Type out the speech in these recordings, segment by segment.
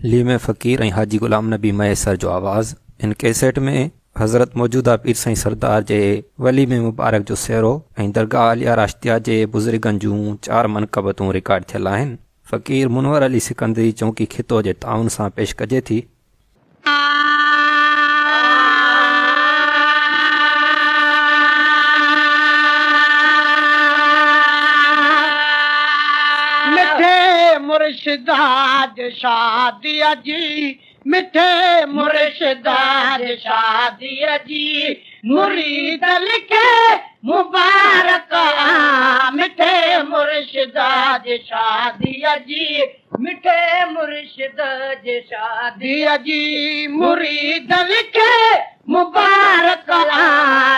लीम फ़कीर ऐं हाजी ग़ुलाम नबी मैसर जो आवाज़। इन कैसेट में हज़रत मौजूदा पीर साईं सरदार जे वली में मुबारक जो सिहरो ऐं दरगाह आलिया राश्तिया जे बुज़ुर्गनि जूं 4 मनक़बतूं रिकॉर्ड थियल आहिनि। फ़कीर मुनवर अली सिकंदरी चौकी खितो जे ताउन सां पेश कजे थी। मुर्शिदाज शादिया जी, मिठे मुर्शिदाज शादिया जी, मुरीद लिखे मुबारक मिठे मुर्शिदाज शादिया जी, मिठे मुर्शिदाज शादिया जी, मुरीद लिखे मुबारक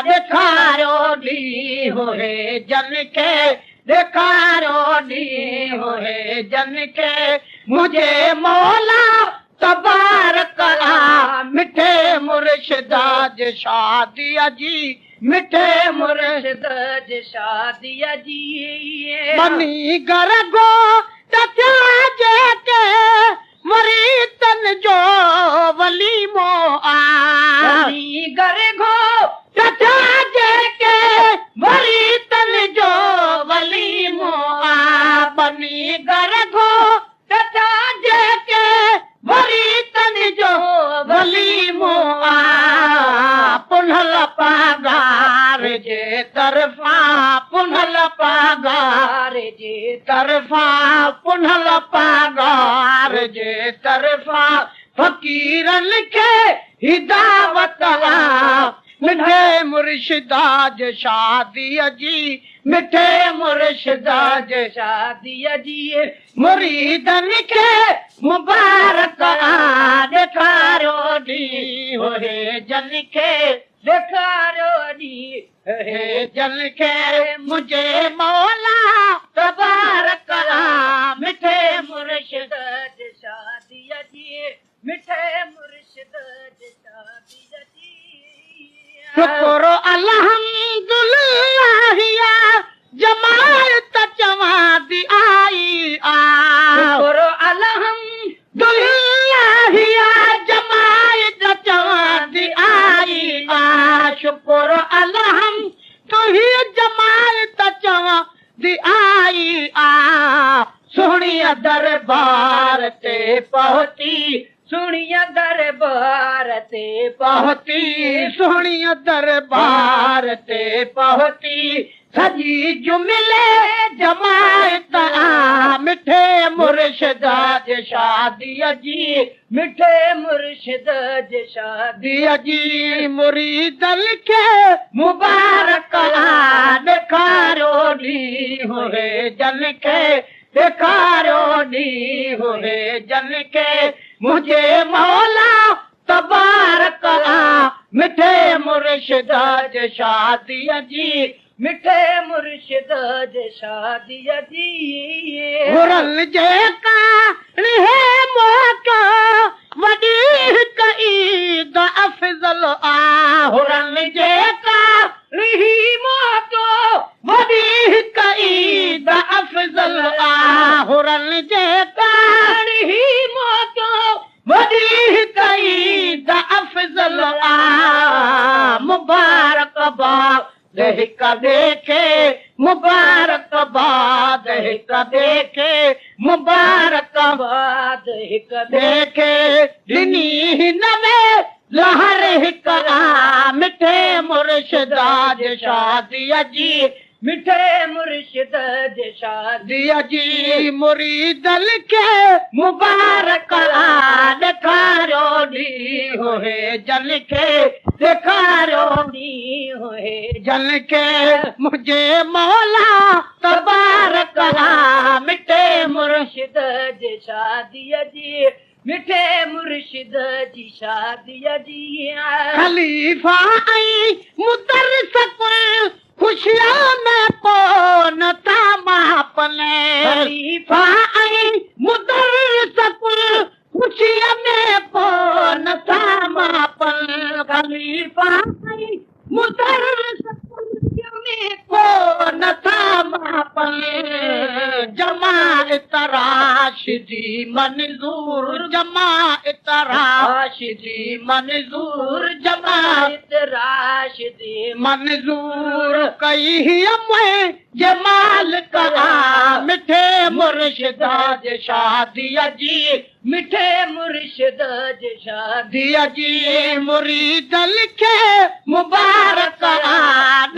दिखारो दी होए जन के, दिखारो दी होए जन के, मुझे मौला तबारक मिठे मुर्शिदाज शादिया जी, मिठे मुर्शिदाज शादिया जी। बनी गरगो तत्याजे के मरीतन जो वली मो बनी गरगो तत्याजे के मरीतन जो वली मो बनी गरगो तत्याजे के मरीतन जो वली मो पुनल पागार जे तरफा, पुनल पागार जे तरफा, पुनल पागार जे तरफा, फ़कीरन के हिदावत मिठे मुर्शिदाज शादिया जी, मिठे मुर्शिदाज शादिया जी, मुरीदन के मुबारक दिखारो दी होए जन के, दिखारो दी होए जन के, मुझे मौला तबारक मिठे मुर्शिदाज शादिया जी, मिठे मुर्शिदाज शादिया जी। शुक्र अल्हम्दुलिल्लाह जमात चवा दी आई शुक्र अल्हम्दुलिल्लाह जमात चवा दी आई शुक्र अल्हम्दुलिल्लाह जमात चवा दी आई सोहणिया दरबार ते पहुंची, सोहणिया दरबार ते पहुंची, सोहणिया दरबार ते पहुंची, सजी जुमिले जमात मिठे मुर्शिदाज शादिया जी, मिठे मुर्शिदाज शादिया जी, मुरीदन के मुबारक दिखारो दी होए जन के, दिखारो दी होए जन के, मुझे मौला तबारक मिठे मुर्शिदाज शादिया जी, मिठे मुर्शिदाज शादिया जी। हुरल जे कानी है मौका वडी कईद अफजल हुरल जे कानी मौका वडी कईद अफजल हुरल जे कानी मौका वडी कईद अफजल मुबारक बाद हिक देखे, मुबारक बाद हिक देखे, मुबारक बाद हिक देखे, दिनी नवे लहर हिक मिठे मुर्शिदाज शादिया जी, मिठे मुर्शिदाज शादिया जी, मुरीदन के मुबारक दिखारो दी होए जन के, दिखारो दी होए जन के, मुझे मौला तबारक मिठे मुर्शिदाज शादिया जी, मिठे मुर्शिदाज शादिया जी। खलीफा आई मुदर्रिस खुशियां में पौन तामापने, खलीफा आई मुदर्रिस खुशियां में पौन तामापन, खलीफा आई मुदर्रिस खुशियां में पौन तामापन, जमात राशिदी मंजूर जमात राशिदी मंजूर जमात राशिदी मंजूर कई मैं जमाल करा मिठे मुर्शिदा जे शादी जी मिठे मुर्शिदा जे शादी जी मुरीदल के मुबारक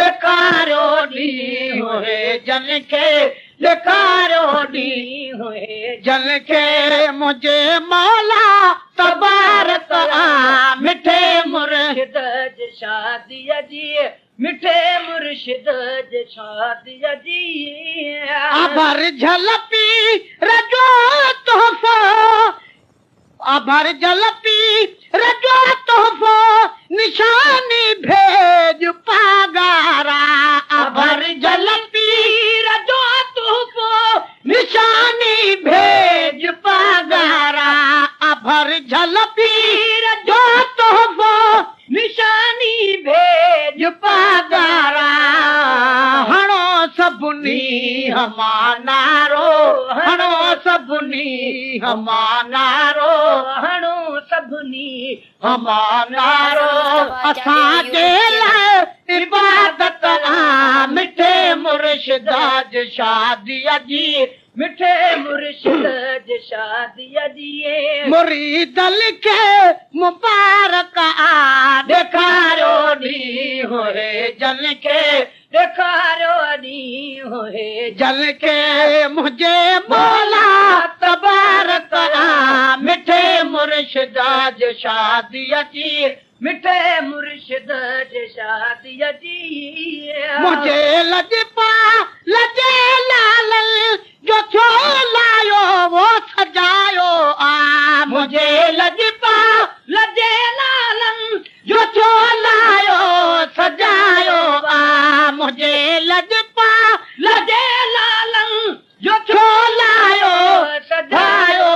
ॾेखारियो ॾींहुं होए जन खे ॾेखारियो ॾींहुं होए जन खे मुंहिंजे मौला तबारक मिठे मुर्शिद जे शादीअ जी मिठे मुर्शिद जे शादीअ जी अबर झलपी रजो तोहफ़ो अबर जलपी रजो तोहफ़ो निशानी भेज पागारा अबर जलपी रजो तोहफ़ो निशानी भेज पागारा अबर जलपी रजो तोहफ़ो निशानी भेज पागारा हणो सभनी हमानारो हणो सभनी हमानारो हणो सभनी हमानारो असांजे लाइ इबादत मिठे मुर्शिदा जे शादीअ जी मिठे मुर्शिद जे शादीअ जी मुरीदल खे मुबारक ॾेखारियो ॾींहुं होए जन खे ॾेखारियो ॾींहुं होए जन खे मुंहिंजे मौला तबारक मिठे मुर्शिदा जे शादीअ जी मिठे मुर्शिद जे शादीअ जी मुंहिंजे लजपा लजे लाल जो छो लायो वो सजायो मुंहिंजे लजपा लजे लाल जो छो लायो सजायो मुंहिंजे लजपा लजे लाल जो छो लायो सजायो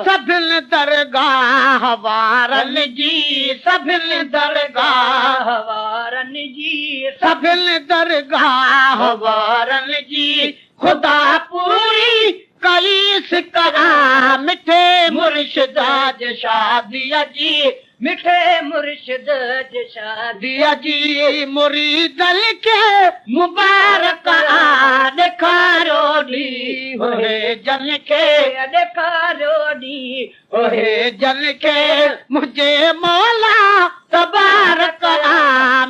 सभिनी दरगाह वारनि जी सभिनी दरगाह वारनि जी सभिनी दरगाह वारनि जी खुदा पूरी कईस करा मिठे मुर्शिदा जे शादीअ जी मिठे मुर्शिद जे शादीअ जी मुरीदल खे मुबारक ॾेखारियो ॾींहुं होए जन खे ॾेखारियो ॾींहुं होए जन खे मुंहिंजे मौला तबारक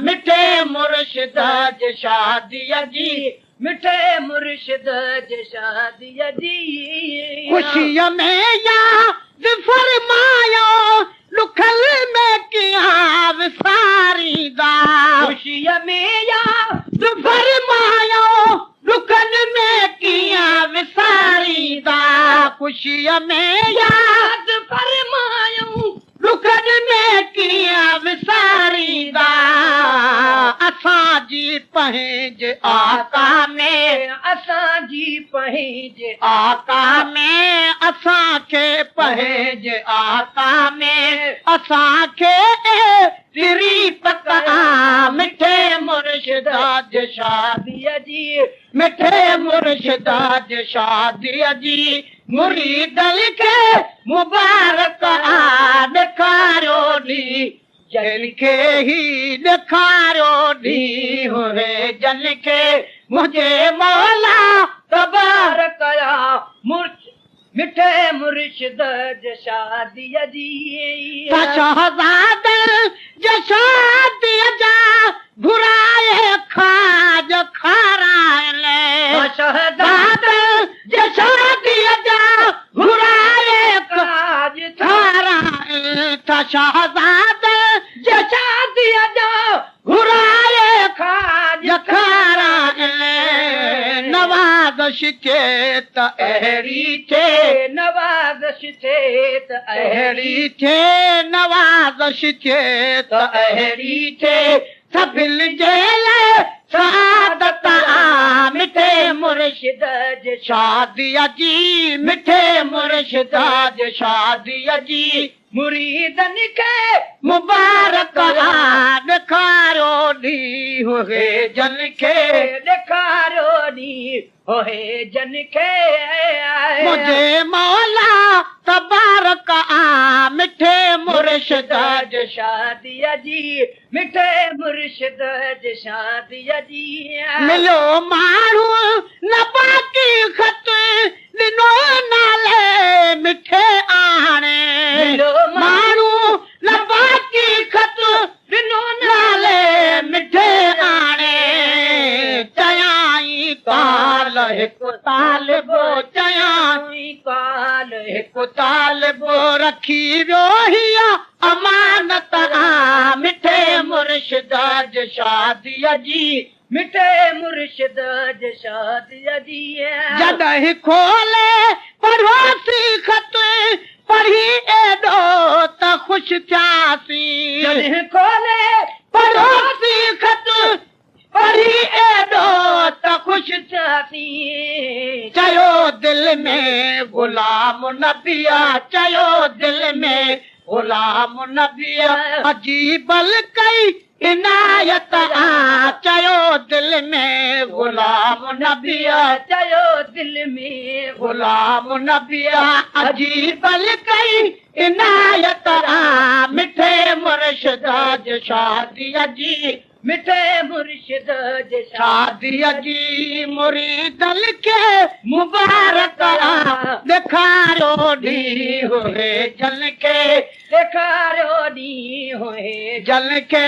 मिठे मुर्शिदा जे शादीअ जी मिठे मुर्शिद जे शादीअ जी ख़ुशीअ में याद फरमायो लुखल में कीअं विसारींदा ख़ुशीअ में याद फरमायो लुखल में कीअं विसारींदा ख़ुशीअ में याद फरमायो लुखल में कीअं विसारींदा असांजी पंहिंज आका में असांजी पंहिंज आका में असांखे पंहिंज आका में असांखे तिरी पका मिठे मुर्शिदा जे शादीअ जी मिठे मुर्शिदा जे शादीअ जी मुरीदल खे मुबारक ॾेखारियो ॾींहुं जन खे ही ॾेखारियो ॾींहुं होए जन खे मुंहिंजे मौला तबारक मिठे मुर्शिद जे शादीअ जी शहज़ाद जे शादीअ जा घुराए खाज खाराइल शहज़ाद जे शादीअ जा घुराए खाज खाराइल शहज़ाद जे शादीअ जा घुराए खाज खाराइल नवाज़श थे त अहिड़ी थे नवाज़श थे त अहिड़ी थे नवाज़श थे त अहिड़ी थे सभिनी जे लाइ शहादत मिठे मुर्शिद जी शादीअ जी मिठे मुर्शिद जी शादीअ जी मुरीदनि खे मुबारक ॾेखारियो ॾींहुं हे जन खे ॾेखारियो ॾींहुं हे जन खे मुंहिंजे मौला तबारक मिठे मुर्शिद जी शादीअ जी मिठे मुर्शिद जी शादीअ जी मिलियो माण्हू न बाक़ी ख़त ॾिनो नाले मिठे आणे मिलियो माण्हू न बाक़ी ख़त ॾिनो नाले मिठे आणे चयाई काल हिकु तालिबो चयाई काल हिकु तालिबो रखी वियो हीअ अमानत मिठे मुर्शिद जी शादीअ जी मिठे मुर्शिद जी शादीअ जी जॾहिं खोले पढ़ोसी ख़त पढ़ी एॾो त ख़ुशि थियासीं जॾहिं खोले पढ़ोसी ख़त पढ़ी एॾो त ख़ुशि थियासीं चयो दिलि में ग़ुलाम नबिया चयो दिलि में ग़ुलाम नबिया अजीबल कई इनायत चयो दिलि में ग़ुलाम नबिया चयो दिलि में ग़ुलाम नबिया अजीबल कई इनायत मिठे मुर्शिद जी शादीअ जी मिठे मुर्शिद जी शादीअ जी मुरीदन खे मुबारक ॾेखारियो ॾींहुं हे जन खे ॾेखारियो ॾींहुं हे जन खे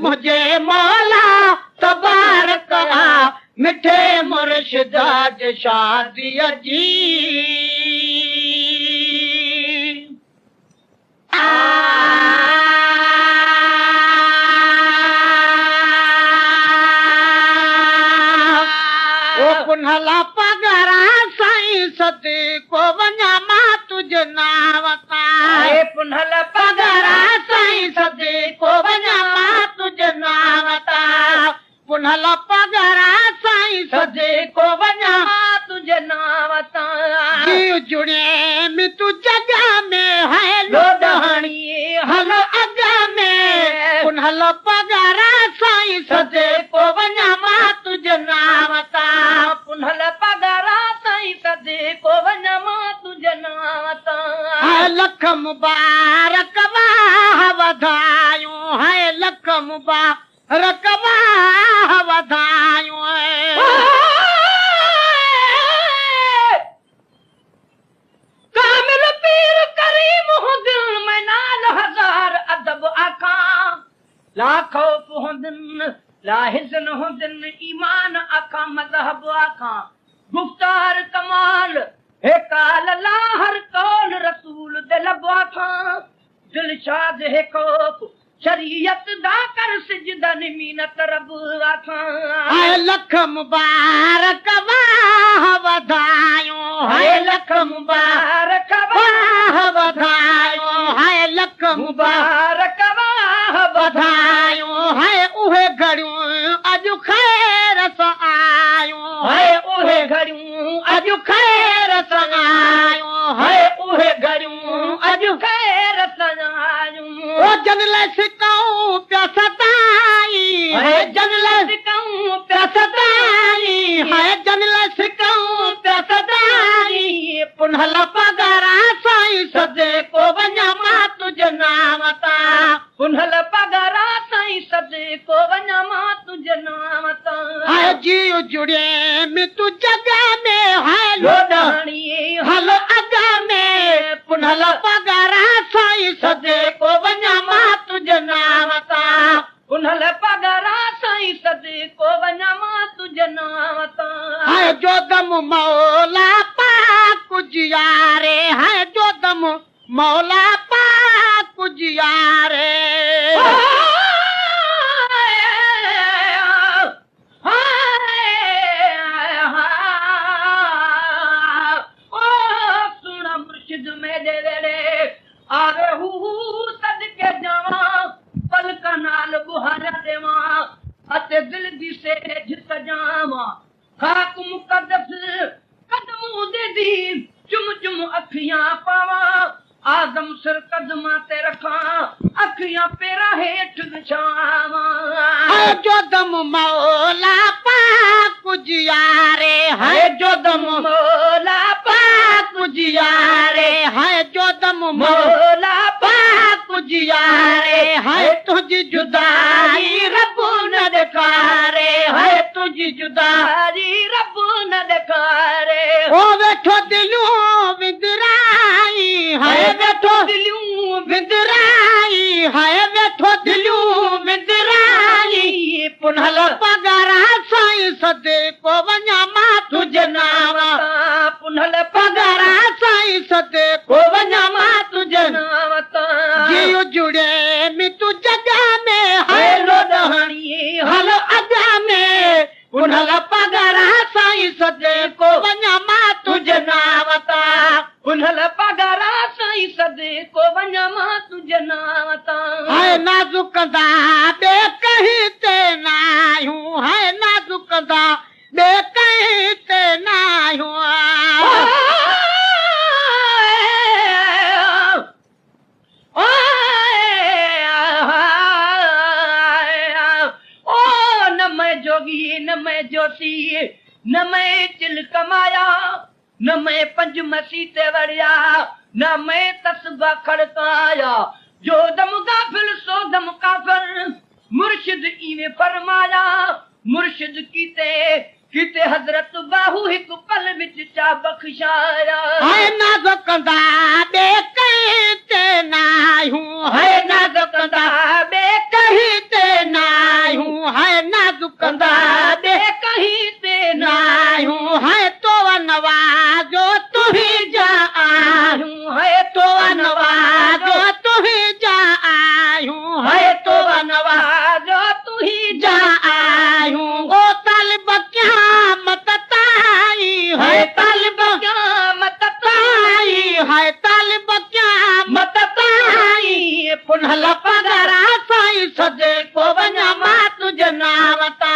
मुंहिंजे मौला तबारक मिठे मुर्शिद जी शादीअ जी पुनहला पगरा साईं सदको वञा मां तुझे नाव तां पुनहल पगरा साईं सदको वञा मां तुझे नाव तां पुनहल पगरा साईं सदको वञा मां तुझे नाव तां जीव जुड़े में तू जॻह में है लोॾहणी हल अॻ में पुनहल पगरा साईं सदको वञा मां तुझे नाव तां पुनहल पगरा साईं सदको वञा मां तुझे नाव तां लख मुबारक वाह वधायूं है लख मुबारक वाह वधायूं कामिल पीर करीम हुंदिन मैं नाल हज़ार अदब आखां लाखो हुंदिन लाहिज़न हुंदिन ईमान आखां मज़हब आखां गुफ्तार कमाल हे काल ला हर कौल रसूल दिलब आखां दिलशाद हे खौफ शरीयत दा कर सिजदन मीनत रब आखां हाय लख मुबारक वाह वधायूं हाय लख मुबारक वाह वधायूं हाय लख मुबारक वाह वधायूं हाय उहे घड़ियूं अॼु खैर सां आयूं हाय उहे घड़ियूं अॼु खैर सां आयूं हाय उहे घड़ियूं अॼु खैर सां आयूं ओ जनल सिकाऊं पिया सदाई हाय जनल सिकाऊं पिया सदाई हाय जनल सिकाऊं पिया सदाई पुनहल पगरा साईं सदको वञा मां तुझे नाव तां पुनहल पगरा साईं सदको वञा मां तुझे नाव तां हाय जीव जुड़े में तू जॻह में हाय लोॾहणी हल अॻ में पुनहल पगरा साईं सदको वञा मां तुझे नाव तां पुनहल पगरा साईं सदको वञा मां तुझे नाव तां हाय जो दम मौला पाक जियारे हाय जो दम मौला पाक जियारे सुन मुर्शिद मेरे वेड़े आवे हू सदके जावां पलक नाल बुहारा देवां अते दिल दी से कदम सिर कदमां ते रखां अखियां पेरा हेठ विछावां जो दम मौला पाक जियारे है जो दम मौला पाक जियारे है जो दम मौला पाक जियारे है तुझी जुदाई रब न दिखारे है तुझी जुदाई रब न ॾेखारे ओ वेठो दिलियूं विंदराई है वेठो दिलियूं विंदराई है वेठो दिलियूं विंदराई पुनल पगारा साईं सदे को वञा मां तुझे नाम पुनल पगारा साईं सदे को वञा मां तुझे नाम जीव जुड़े में तू जगह में है लोडहणी हल अगा में पुनल पगारा साईं सदे को वञा मां तुझे नाम पुनल पगारा साईं सदे को वञा मां तुझे नाम है नाजुकदा बे कहीं ते नायूं है नाजुकदा बे कहीं ते नायूं न मैं जोगी न मैं जोशी न मैं चिल कमाया न मैं पंज मसीते वड़िया न मैं तस्बा खड़काया जो दम गाफिल सो दम काफिर मुर्शिद इवे फरमाया मुर्शिद कीते हजरत बाहू हिकु पल विच चा बख्शाया है नाजुकदा बे कहीं ते नायूं है नाजुकदा बे कहीं ते नायूं है नाजुकदा बे कहीं ते नायूं है तो नवाजो तू ही जा आयूं है तो नवाजो तू ही जा आयूं है तो नवाजो तू ही जा आयूं ओ तालिब क़यामत ताई है तालिब क़यामत ताई है तालिब क़यामत ताई पुनल पगारा साईं सदे को वञा मां तुझे नाम ता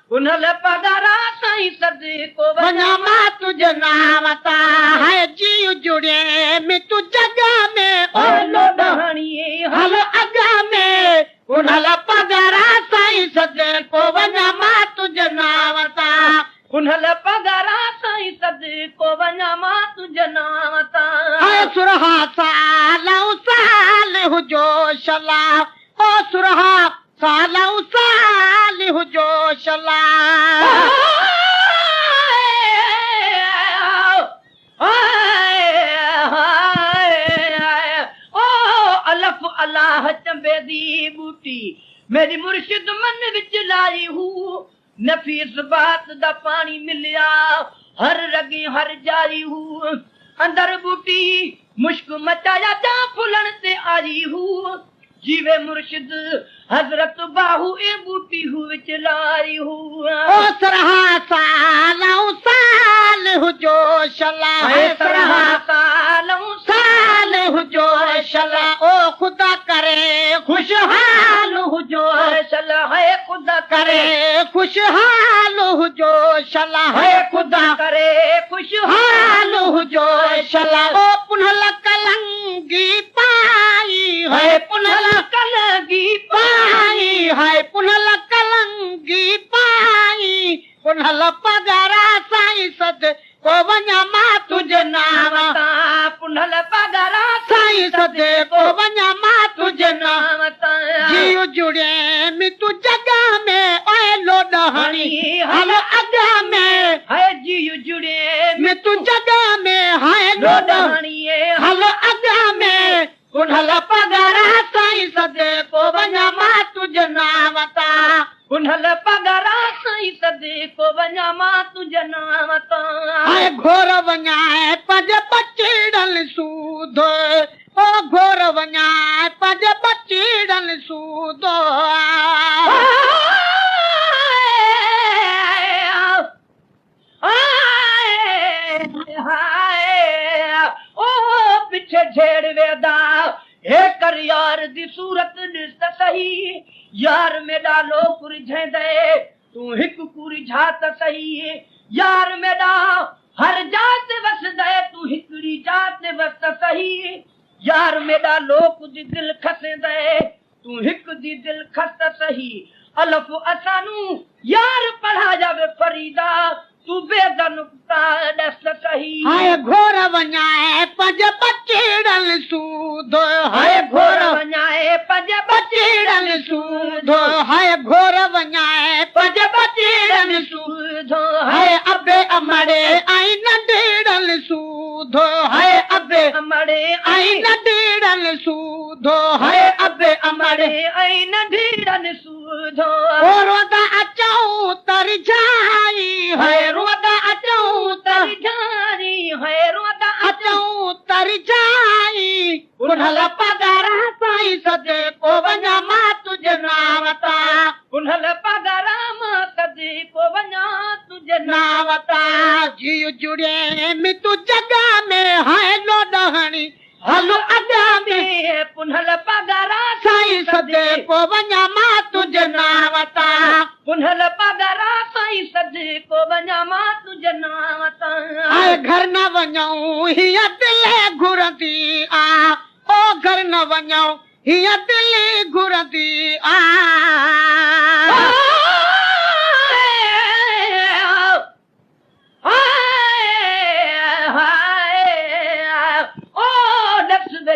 पुनल पगारा साईं सदे को वञा मां तुझे नाम ता है जीव जुड़े में तू जगह में ओ लोडहणी हल अगा में पुनल पगारा साईं सदे को वञा मां तुझे नाम ता पुनल पगारा साईं सदे को वञा मां तुझे नाम ता है सुरहा सालऊ साल हुजो शला ओ सुरहा सालऊ साल हुजो शला अलफ अल्लाह चंबे दी बूटी मेरी मुर्शिद मन विच लाई हूं नफीस बात दा पानी मिलिया हर रगी हर जारी हूं अंदर बूटी मुश्क मचाया जा फुलन ते आई हूं जीवे मुर्शिद हजरत बाहू ए बूटी हूं विच लाई हूं ओ सरहा सालऊ साल हुजो शला सरहा सालऊ साल हुजो शला ओ खुदा करे खुशहाल हुजो शला है खुदा करे खुशहाल हुजो शला है खुदा करे खुशहाल हाल हुजो शला ओ पुनल कलंगी पाई है पुनल कलगी पाई है पुनल कलंगी पाई पुनल पगारा साईं सद को वञा मां तुझे नाम पुनल पगारा साईं सदे को वञा मां तुझे नाम जीव जुड़े में तू जगह में ओए लोडहणी हल अगा में है जीव जुड़े में तू जगह में है लोडहणी हल अगा में पुनल पगारा साईं सदे को वञा मां तुझे नाम ता पुनल पगारा साईं सदे को वञा मां तुझे नाम है घोर वञाए पज बचीड़न सूद ओ घोर वञाए पज बचीड़न सूद पिछे झेड़ वेदा हे कर यार दी सूरत ॾिस त सही यार में डालो कुरझे दे तू हिक कुरझा त सही यार में डा हर जात वस दे तू हिकड़ी जात वस त सही यार मेरा लोक दी दिल खसे दे तू हिक दी दिल खस त सही अलफ असानू यार पढ़ा जावे फरीदा तू बेदनुक्ता दस त सही हाय घोर वञाए पंज बचड़न सूधो हाय घोर वञाए पंज बचड़न सूधो हाय घोर वञाए पंज बचड़न सूधो हाय अबे अमड़े आई नंढड़न सूधो हाय अबे अमड़े आई नंढड़न सूधो हाय अबे अमड़े आई नंढड़न सूधो रोदा अचऊं तर जाई हाय रोदा अचऊं तर जानी है रोदा अचऊं तर जाई पुनल पगारा साईं सदे को वञा मां तुझे नावता पुनल पगारा मां सदे को वञा तुझे नावता जी जुड़े में तू जगह में हाय लो डहणी हलो अगा में पुनल पगारा साईं सदे को वञा मां तुझे नावता पुनल पगारा साईं सदे को वञा मां तुझे नावता आए घर न वञऊं हिया दिल घुरंदी आ ओ घर न वञऊं हिया दिल घुरंदी आ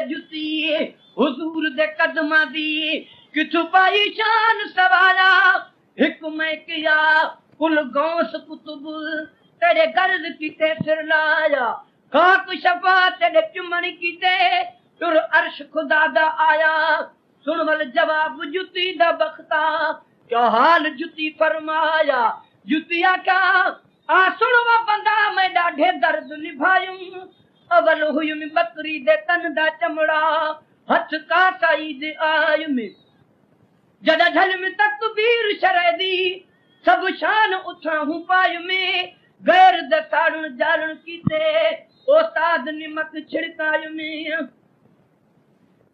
जुती हुजूर दे कदमां दी किथु पाई शान सवाया हिक मैं किया कुल गौस कुतुब तेरे गर्द कीते सिर लाया खाक शफा तेरे चुमन कीते तुर अर्श खुदा दा आया सुन वल जवाब जुती दा बख्ता क्या हाल जुती फरमाया जुतिया क्या आ सुन वा बंदा मैं डाढे दर्द निभायूं अवल हुई में बकरी दे तन दा चमड़ा हथ का साई दे आय में जदा झल में तकबीर शरदी सब शान उठा हूं पाय में गैर द सारण जालन कीते उस्ताद निमक छिड़काय में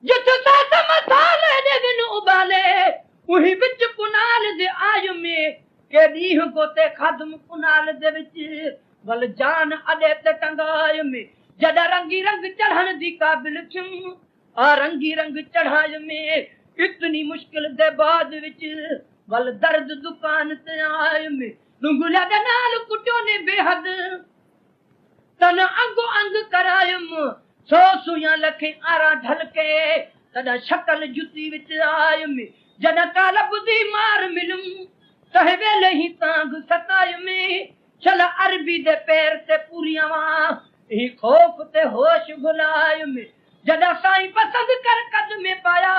जित साथ मसाले दे बिन उबाले उही विच कुनाल दे आय में के दीह गोते खादम कुनाल दे विच वल जान अडे ते टंगाय में जदा रंगी रंग चढ़न दी काबिल थूं आ रंगी रंग चढ़ाय में इतनी मुश्किल दे बाद विच वल दर्द दुकान ते आय में लुंगुला दे नाल कुटियो ने बेहद तन अंगो अंग करायम सो सुया लखे आरा ढल के तदा शक्ल जुती विच आय में जदा कालब दी मार मिलूं तहे वेले ही तांग सताय में चल अरबी दे पैर ते पूरियावा ही खौफ ते होश भुलाय में जदा साईं पसंद कर कद में पाया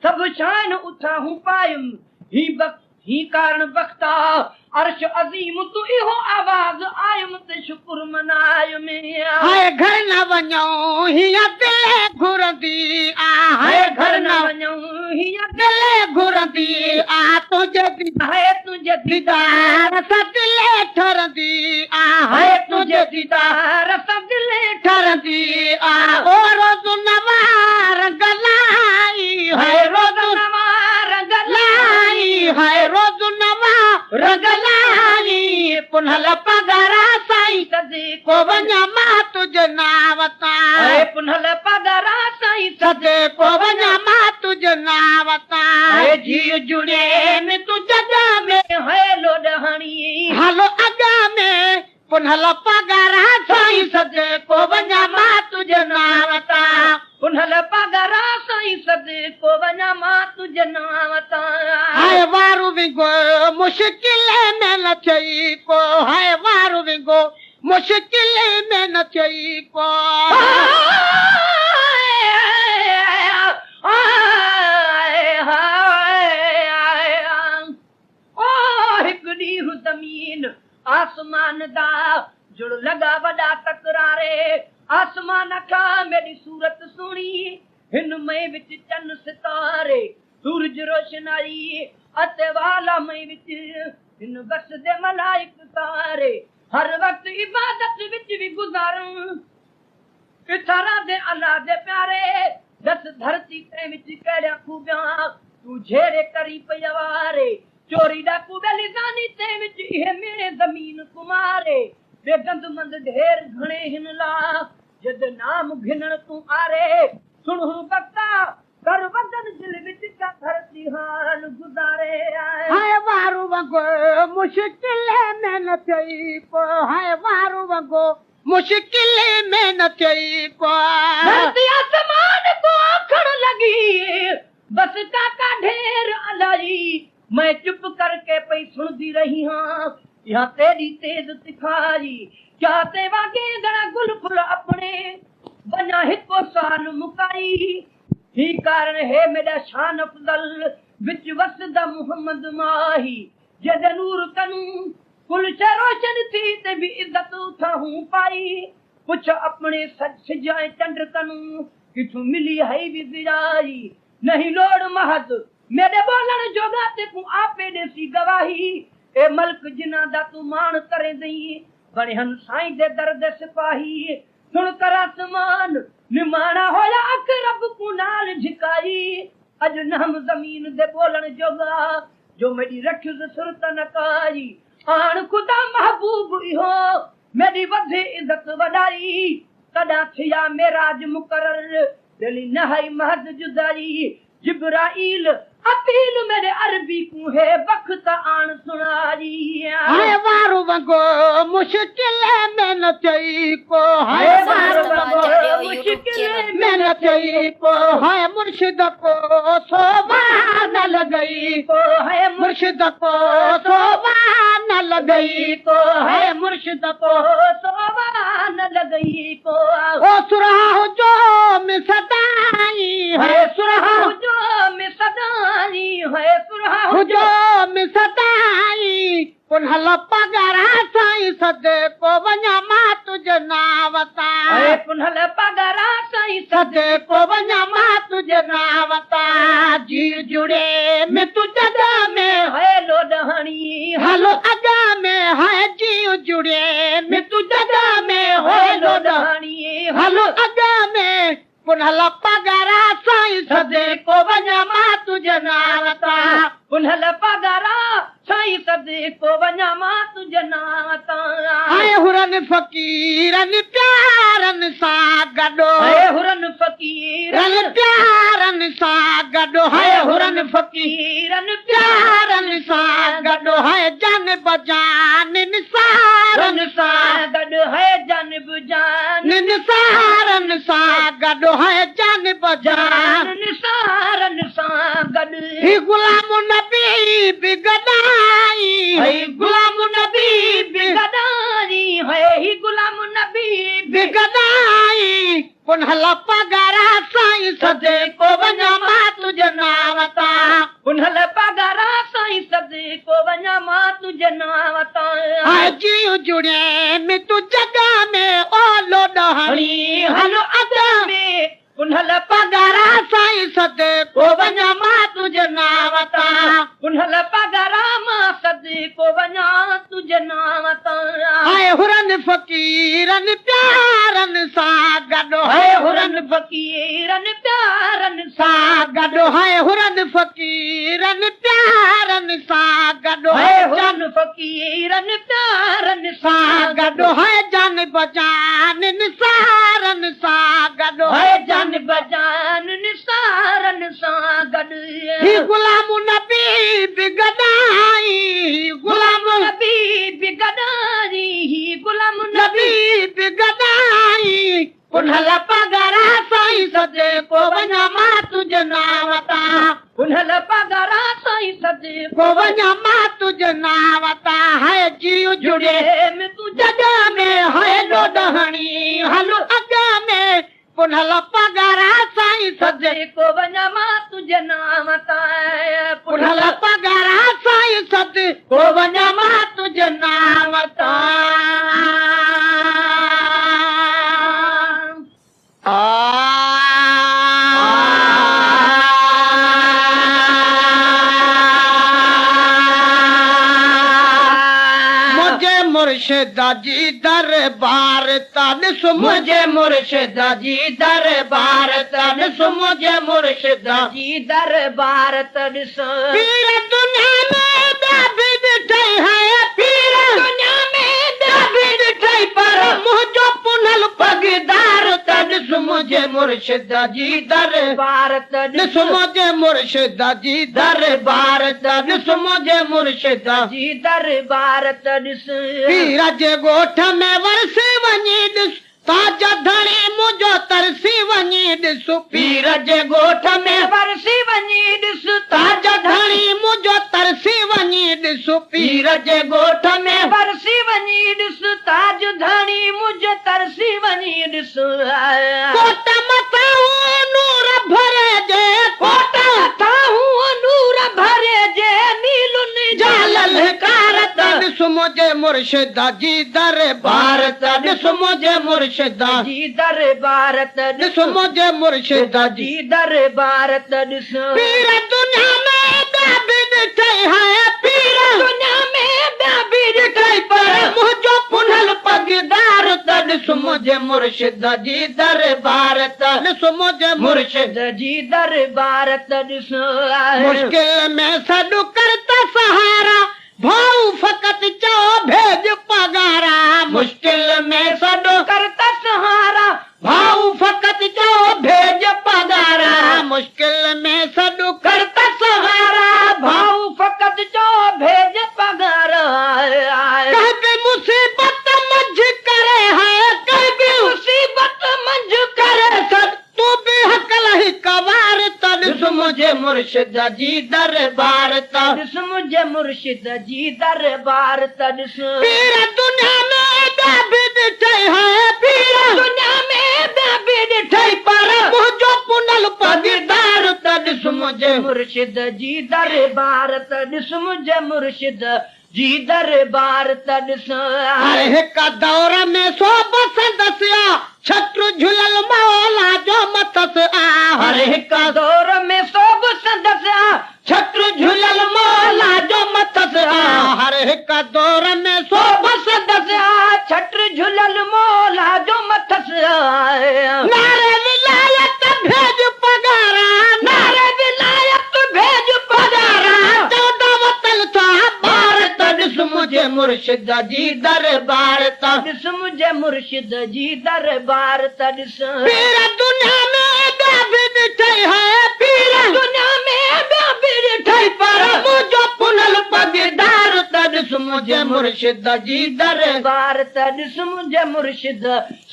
सब शान उठा हूं पायम ही कारण बख्ता अर्श अजीम तू इहो आवाज आयम ते शुक्र मनाय में हाय घर न वञऊं हिया दिल घुरंदी आ हाय घर न वञऊं हिया दिल घुरंदी आ तुझे दीदार सा दिल ठरंदी आ हाय तुझे दीदार सा दिल ठरंदी आ ओ रोज़ नवार गलाई हाय रोज़ नवार गलाई हाय रोज़ नवार रगलाई पुनल पगारा साईं सदे को वञा मां तुझे नावता पुनल पगारा साईं सदे को वञा मां तुझे नावता जी जुड़े में तू जगह में है लोडहणी हलो अगा में पुनल पगारा साईं सदे को वञा मां तुझे नावता पुनल पगारा साईं सदे को वञा मां तुझे नावता हाय वारू विंगो मुश्किल में न चई को हाय वारू विंगो मुश्किल में न चई को जमीन आसमान दा जुड़ लगा वडा तकरारे आसमान का मेरी सूरत सुनी हिन में विच चन सितारे सूरज रोशनाई अते वाला में विच हिन बस दे मलाइक तारे हर वक्त इबादत विच भी गुजारूं इथारा दे अल्लाह दे प्यारे दस धरती ते विच केड़ा खूबियां तू झेरे करी पयवारे चोरी डाकू बेलिसानी ते विच इहे मेरे जमीन कुमारे बेगंद मंद ढेर घणे हिन ला जद नाम घिनण तू आरे मुश्किल में न थई पो है वारू वगो मुश्किल में न थई पो धरती आसमान को आखण लगी बस काका ढेर अलाई मैं चुप करके पई सुनदी रही हां यहाँ तेरी तेज तिखारी क्या ते वागे गणा गुल फुल अपने बना हिको शान मुकाई ही कारण है मेरा शान अफजल विच वसदा मोहम्मद माही जद नूर कनू कुल से रोशन थी ते भी इज्जत उठाऊं पाई पुछ अपने सच जाए चंद्र कनू किथु मिली है भी बिराई नहीं लोड़ महद मेरे बोलन जोगा ते को आपे देसी गवाही ए मल्क जिना दा तू मान करे दई बड़े हन साईं दे दर्द सिपाही सुन कर आसमान निमाना होया अख रब को नाल झिकाई अज नाम जमीन दे बोलन जोगा जो मेरी रखिस सुरत नकारी आन खुदा महबूब इहो मेरी वधे इज्जत वडाई कदा थिया मेराज मुकरर दिली नहाई महद जुदाई जिब्राइल अपील मेरे अरबी को है बख्त आन सुनारी है वारू वगो मुश्किल में न थई को है वारू वगो मुश्किल में न थई को है मुर्शिद को शोभा न लगई को है मुर्शिद को शोभा न लगई को है मुर्शिद को शोभा न लगई को ओ सुराह जो में सदाई है सुराह जो में सदाई है सुराह जो में सदाई पुनः पगारा साईं सदे को वञा मां तुझे नावता है पुनः पगारा साईं सदे को वञा मां तुझे नावता जी जुड़े में तुझे में है लोडहणी हलो अगा में है जी जुड़े में तुझे में है लोडहणी हलो अगा में पुनः पगारा साईं सदे को वञा मां तुझे नावता पुनः पगारा साईं सदे को वञा मां तुझे नावता आए हुरन फकीरन प्यारन सा गडो है हुरन फकीरन प्यारन सा गडो है हुरन फकीरन प्यारन सा गडो है जान बजान निसारन सा गड है जानब जान निसारन सा गडो है जान बजान निसारन सा गड ही गुलाम नबी बिगदाई है गुलाम नबी बिगदारी है ही गुलाम नबी बिगदाई पुनः पगारा साईं सदे को वञा मां तुझे नावता पुनः पगारा साईं सदे को वञा मां तुझे नावता हाय जी जुड़े में तू जगह में ओ लोडहणी हलो अदा में पुनः पगारा साईं सदे को वञा मां तुझे नावता पुनः पगारा मां सदे को वञा तुझे नावता हाय हुरन फकीरन प्यारन सा गडो है हुरन फकीरन प्यारन सा गडो है हुरन फकीरन प्यारन सा गडो है हुरन फकीरन प्यारन सा गडो है जान बजान निसारन सा गडो है जान बजान निसारन सा गड ही गुलाम नबी बिगदाई गुलाम नबी बिगदारी ही गुलाम नबी बिगदाई पुनः पगारा साईं सदे को वञा मां तुझे नावता पुनः पगारा साईं सदे को वञा मां तुझे नावता है जीव जुड़े में तू जगह में है लोडहणी हलो अगा में पुनः पगारा साईं सदे सदे को वञा मां तुझे नावता पुनः पगारा साईं सदे को वञा मां तुझे नावता मुझे मुर्शिदा जी दरबार तन सु मुझे मुर्शिदा जी दरबार तन सु मुझे मुर्शिदा जी दरबार तड़स पीर दुनिया में दाबिद ठई है पीर दुनिया में दाबिद ठई पर मुझो पुनल पगदार तन सु मुझे मुर्शिद जी दरबार ॾिस मुझे मुर्शिद जी दरबार ॾिस मुझे मुर्शिद जी दरबार ॾिस पीर जे ॻोठ में वरसी वञी ॾिस ताज धणी मुंहिंजो तरसी वञी ॾिस पीर जे ॻोठ में वरसी वञी ॾिस ताज धणी मुंहिंजो तरसी वञी ॾिस पीर जे ॻोठ में वरसी वञी ॾिस ताज धणी मुझ तरसी वञी ॾिस कोट मथां नूर भरे जे कोट मथां नूर भरे जे नीलुनि जा ललकार ॾिस मुंहिंजे मुर्शिद जी दरबार ॾिस मुंहिंजे मुर्शिद जी दरबार ॾिस मुंहिंजे मुर्शिद जी जी दरबार ॾिस पीर दुनिया में ॿिया बि ॾिठे है पीर दुनिया में ॿिया बि ॾिठे पर मुंहिंजो पुनल पगदार ॾिस मुंहिंजे मुर्शिद जी दरबार ॾिस मुंहिंजे मुर्शिद जी दरबार ॾिस मुश्किल में सॾु करता सहारा भाऊ फकत चओ भेज पगारा मुश्किल में सॾु करता सहारा भाऊ फकत चओ भेज पगारा मुश्किल में सॾु करता सहारा भाऊ फकत चो भेज पगार कहीं भी मुसीबत मंझ करे है कहीं भी मुसीबत मंझ करे सद तू भी हकल ही कवार ॾिस मुझे मुर्शिद जी दरबार ॾिस मुझे मुर्शिद जी दरबार ॾिस पीर दुनिया में ॿिया बि ॾिठे है पीर दुनिया में ॿिया बि ॾिठे पर मुंहिंजो पुनल पगदार ॾिस मुझे मुर्शिद जी दरबार ॾिस मुझे मुर्शिद जी दरबार ॾिस हर हिक दौर में सो बसंदसिया छत्र झुलल मौला जो मथस आ हर हिक दौर में सोब संदसिया छत्र झुलल मौला जो मथस आ हर हिक दौर में सो सदस्या छत्र झुलल मौला जो मथस नारे विलायत भेज पगारा नारे विलायत भेज पगारा 14 वतन था भारत ॾिस मुझे मुर्शिद जी दरबार ॾिस मुझे मुर्शिद जी दरबार ॾिस पीर दुनिया में ॿिया बि ॾिठे है पीर दुनिया में ॿिया बि ॾिठे पर मुंहिंजो पुनल पगदार ॾिस मुझे मुर्शिद जी दरबार ॾिस मुझे मुर्शिद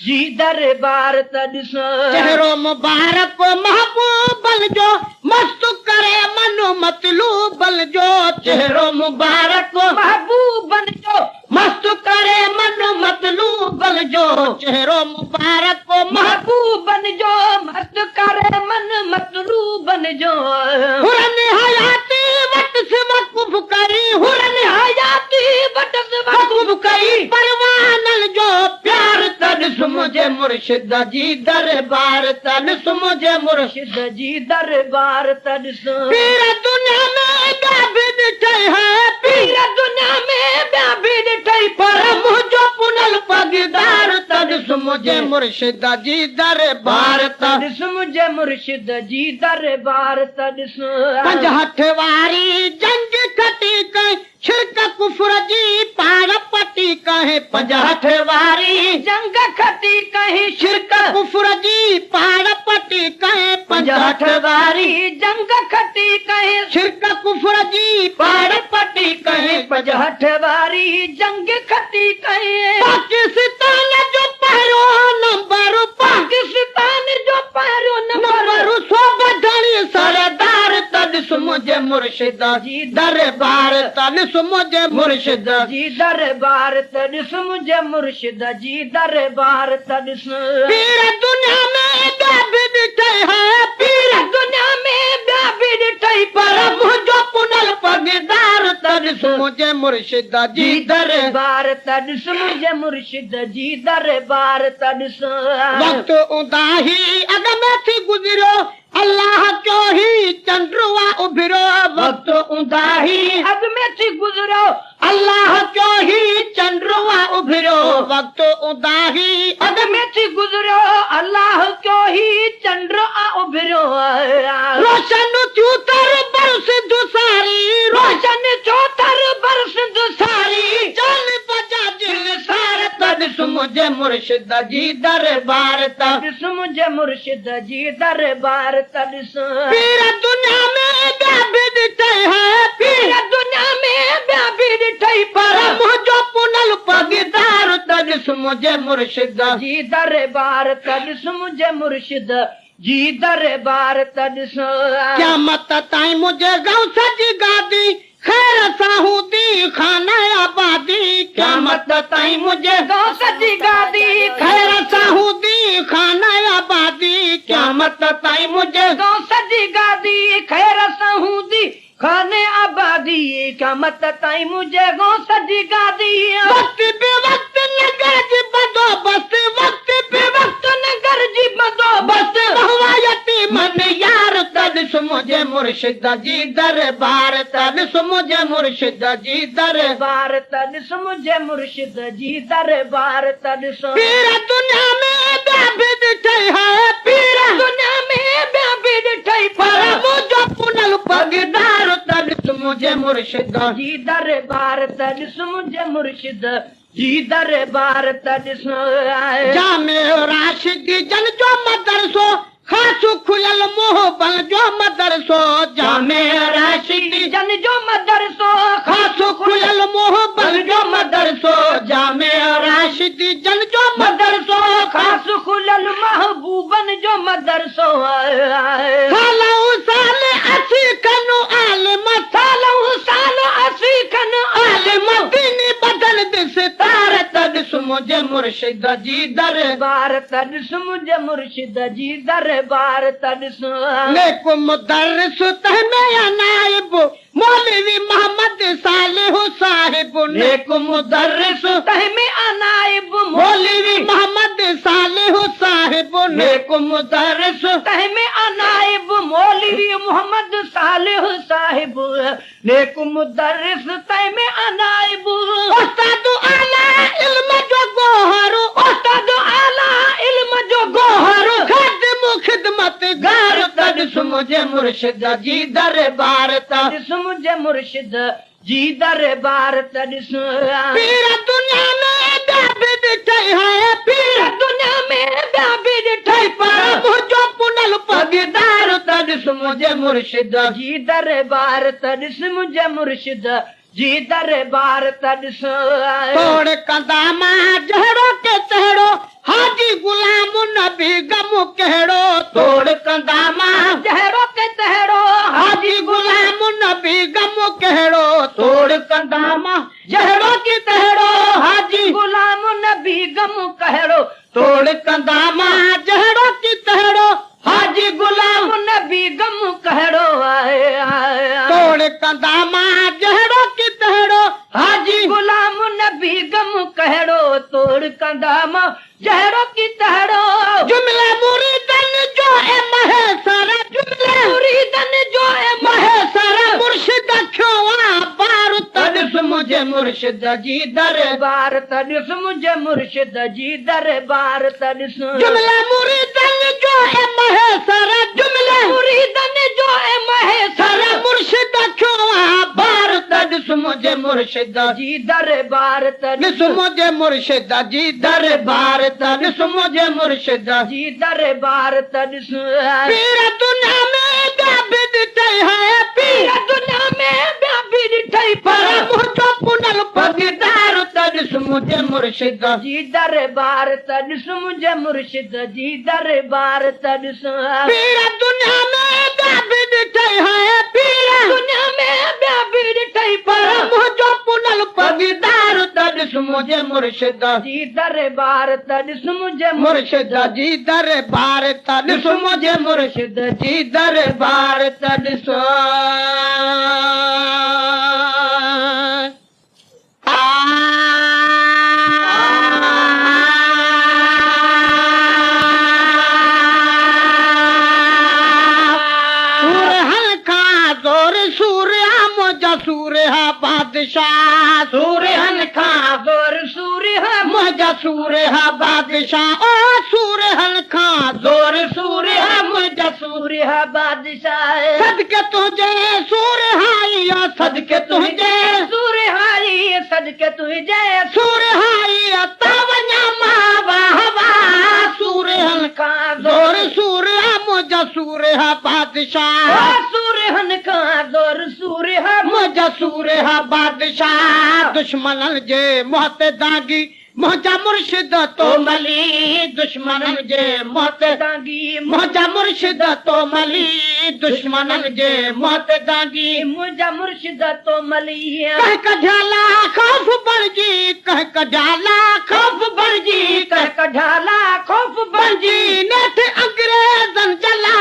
जी दरबार ॾिस चेहरो मुबारक महबूबल जो मस्त करे मनु मतलूबल जो चेहरो मुबारक महबूबन जो मस्त करे मनु मतलूबल जो चेहरो मुबारक महबूबन जो मस्त करे मन मतलूबन जो हुरन हयाती वट से वक़ुफ़ करी हुरन हयाती वट से वक़ुफ़ करी परवानल जो प्यार ॾिस मुझे मुर्शिद जी दरबार ॾिस मुझे मुर्शिद जी दरबार ॾिस पीर दुनिया में ॿिया बि ॾिठे है पीर दुनिया में ॿिया बि ॾिठई पर मुंहिंजो पुनल पगदार ॾिस मुझे मुर्शिद जी दरबार ॾिस मुझे मुर्शिद जी दरबार ॾिस 65 वारी जंग खटी कई शिरक कुफर जी पार पटी कहे 65 वारी जंग खटी कहीं शिरक कुफर जी पार पटी कहे 65 वारी जंग खटी कहीं शिरक कुफर जी पार पटी कहे 65 वारी जंग खटी कहीं पाकिस्तान जो पहिरो नंबर पाकिस्तान जो पहिरो नंबर सो बधणी सरदार ॾिस मुझे मुर्शिद जी दरबार ॾिस मुझे मुर्शिद जी दरबार ॾिस मुझे मुर्शिद जी दरबार ॾिस पीर दुनिया में ॿिया बि ॾिठे है पीर दुनिया में ॿिया बि ॾिठई पर मुंहिंजो पुनल पगदार ॾिस मुझे मुर्शिद जी दरबार ॾिस मुझे मुर्शिद जी दरबार ॾिस वक्त उदाही अॻ में थी गुज़रियो अल्लाह जो ही चंद्रुआ उभिरो वक्त उदाही अॻ में थी गुज़रियो अल्लाह जो ही चंद्रुआ उभिरो वक्त उदाही अॻ में थी गुज़रियो अल्लाह जो ही चंद्र आ उभिरो रोशन थियूं तर बरस दुसारी रोशन छो तर बरस दुसारी चल बजा दिल सार ॾिस मुझे मुर्शिद जी दरबार ता ॾिस मुंहिंजे मुर्शिद जी दरबार त ॾिस पीर दुनिया में ॿिया बि ॾिठई है पीर दुनिया में ॿिया बि ॾिठई पर पर मुंहिंजो पुनल पगदार त ॾिस मुंहिंजे मुर्शिद जी दरबार त ॾिस मुंहिंजे मुर्शिद जी दरबार त ॾिस क़यामत ताईं मुंहिंजे गौस जी गादी खैर सां हूंदी खाना आबादी क़यामत ताईं मुंहिंजे गौस जी गादी खैर सां हूंदी खाना आबादी क़यामत ताईं मुंहिंजे गौस जी गादी ख़ैर सां हूंदी खाने आबादी क़यामत ताईं मुंहिंजे गौस जी गादी वक्त बे वक्त नगर जी बंदोबस्त वक्त बे वक्त नगर जी बंदोबस्त हवायती मन यार त ॾिस मुंहिंजे मुर्शिद जी दरबार त ॾिस मुंहिंजे मुर्शिद जी दरबार दरबार त ॾिस मुंहिंजे मुर्शिद जी दरबार त ॾिस पीर दुनिया में ॿिया बि ॾिठई है पीर दुनिया में ॿिया बि ॾिठई पर मुंहिंजो पुनल पगदार त ॾिस मुंहिंजे मुर्शिद जी दरबार त ॾिस मुंहिंजे मुर्शिद जी दरबार त ॾिस जामे राशिदी जन जो मदरसो ख़ासु खुलियल मोहबल जो मदरसो जामे राशिदी जन जो मदरसो ख़ासु खुलियल मोहबल जो मदरसो जामे राशिदी जन जो मदरसो ख़ास खुलियल महबूबन जो मदरसो सालऊ साल असी कनु आलिम सालऊ साल असी खन आलिम दीनी बदल दिस तार त ॾिस मुंहिंजे मुर्शिद जी दरबार त ॾिस मुंहिंजे मुर्शिद जी दरबार त ॾिस नेक मुदर्रिस तहमे नाइब मौलवी मोहम्मद सालिह साहिब नेक मुदर्रिस तहमे अनाइब मौलवी मोहम्मद सालिह साहिब नेक मुदर्रिस तहमे अनाइब मौलवी मोहम्मद सालिह साहिब नेक मुदर्रिस तहमे अनाइब उस्ताद आला इल्म जो गोहर उस्ताद आला इल्म जो गोहर खादिम खिदमत गार त ॾिस मुंहिंजे मुर्शिद जी दरबार त ॾिस मुंहिंजे मुर्शिद जी दरबार त ॾिस पीर दुनिया में ॿिया बि ॾिठई है पीर दुनिया में ॿिया बि ॾिठई पर मुंहिंजो पुनल पगदार त ॾिस मुंहिंजे मुर्शिद जी दरबार त ॾिस मुंहिंजे मुर्शिद जी दरबार त ॾिस तोड़ कंदा मां जहिड़ो के तहिड़ो हाजी गुलाम नबी गम कहिड़ो तोड़ कंदा मां जहिड़ो के तहिड़ो हाजी गुलाम नबी गम कहिड़ो तोड़ कंदा मां जहिड़ो के तहिड़ो हाजी गुलाम नबी गम कहिड़ो तोड़ कंदा मां जहिड़ो के तहिड़ो हाजी गुलाम नबी गम कहिड़ो तोड़ कंदा मां जहिड़ो के तहिड़ो हाजी गुलाम नबी गम कहिड़ो तोड़ कंदा मां जहिड़ो की तहिड़ो जुमिला मुरीदन जो ए महेसर जुमिला मुरीदन जो ए महेसर मुर्शिद खयोआ बार त ॾिस मुंहिंजे मुर्शिद जी दरबार त ॾिस मुंहिंजे मुर्शिद जी दरबार त ॾिस जुमिला मुरीदन जो ए महेसर जुमिला मुरीदन जो ए महेसर सर मुर्शिद खयोआ बार त ॾिस मुंहिंजे मुर्शिद जी दरबार त ॾिस मुंहिंजे मुर्शिद जी दरबार त ॾिस मुंहिंजे मुर्शिद जी दरबार त ॾिस पीर दुनिया में ॿिया बि ॾिठई है पीर दुनिया में ॿिया बि ॾिठई पर मुंहिंजो पुनल पगदार त ॾिस मुंहिंजे मुर्शिद जी दरबार त ॾिस मुंहिंजे मुर्शिद जी दरबार त ॾिस पीर दुनिया में ॿिया बि ॾिठई है पीर दुनिया में ॿिया बि ॾिठई पर मुंहिंजो पुनल पगदार त ॾिस मुंहिंजे मुर्शिद जी दरबार त ॾिस मुंहिंजे मुर्शिद जी दरबार त ॾिस मुंहिंजे मुर्शिद जी दरबार त ॾिस बादशाह सूरहन खां ज़ोर सूरह मुंहिंजा सूरह बादशाह ओ सूरहन खां ज़ोर सूरह मुंहिंजा सूरह बादशाह सदके तुंहिंजे सूरहाई सदके तुंहिंजे सूरहाई सदके तुंहिंजे सूरहाई त वञा हा बादशाह सूरहन का जोर सूरह मुंहिंजा सूरे हा बादशाह दुश्मननि जे मुंहं ते दागी मुंहिंजा मुर्शिद तो मली दुश्मननि जे मुंहं ते दागी मुंहिंजा मुर्शिद तो मली दुश्मननि जे मुंहं ते दागी मुंहिंजा मुर्शिद तो मली कह कढाला खौफ बणजी कह कढाला खौफ बणजी कह कढाला खौफ बणजी नेठ अंग्रेज़नि जला